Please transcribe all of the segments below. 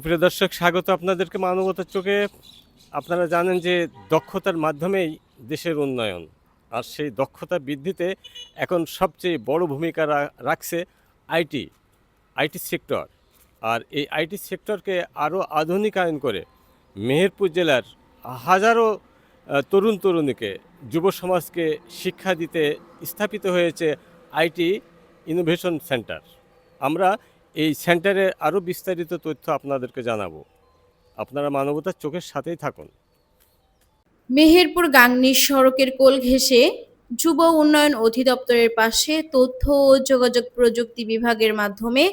প্রিয় দর্শক, স্বাগত আপনাদেরকে মানবতার চোখে। আপনারা জানেন যে দক্ষতার মাধ্যমেই দেশের উন্নয়ন, আর সেই দক্ষতা বৃদ্ধিতে এখন সবচেয়ে বড় ভূমিকা রাখছে আইটি আইটি সেক্টর। আর এই আইটি সেক্টরকে আরও আধুনিকায়ন করে মেহেরপুর জেলার হাজারো তরুণ তরুণীকে, যুব সমাজকে শিক্ষা দিতে স্থাপিত হয়েছে আইটি ইনোভেশন সেন্টার। আমরা এই সেন্টারের আরও বিস্তারিত তথ্য আপনাদেরকে জানাবো। আপনারা মানবতার চোখের সাথেই থাকুন। মেহেরপুর গাংনী সড়কের কোল ঘেঁষে যুব উন্নয়ন অধিদপ্তরের পাশে তথ্য ও যোগাযোগ প্রযুক্তি বিভাগের মাধ্যমে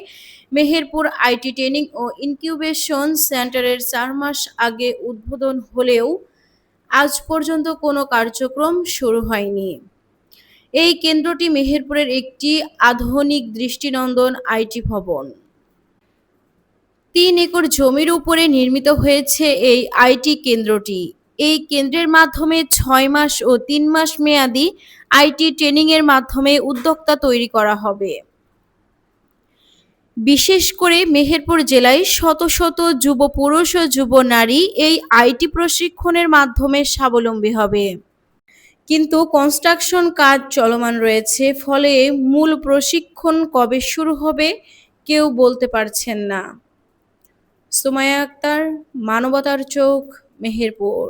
মেহেরপুর আইটি ট্রেনিং ও ইনকিউবেশন সেন্টারের 4 মাস আগে উদ্বোধন হলেও আজ পর্যন্ত কোনো কার্যক্রম শুরু হয়নি। এই কেন্দ্রটি মেহেরপুরের একটি আধুনিক দৃষ্টিনন্দন আইটি ভবন। 3 একর জমির উপরে নির্মিত হয়েছে এই আইটি কেন্দ্রটি। এই কেন্দ্রের মাধ্যমে 6 মাস ও 3 মাস মেয়াদী আইটি ট্রেনিংয়ের মাধ্যমে উদ্যোক্তা তৈরি করা হবে। বিশেষ করে মেহেরপুর জেলায় শত শত যুব পুরুষ ও যুব নারী এই আইটি প্রশিক্ষণের মাধ্যমে স্বাবলম্বী হবে। কিন্তু কনস্ট্রাকশন কাজ চলমান রয়েছে, ফলে মূল প্রশিক্ষণ কবে শুরু হবে কেউ বলতে পারছেন না। সুমাইয়া আক্তার, মানবতার চোখ, মেহেরপুর।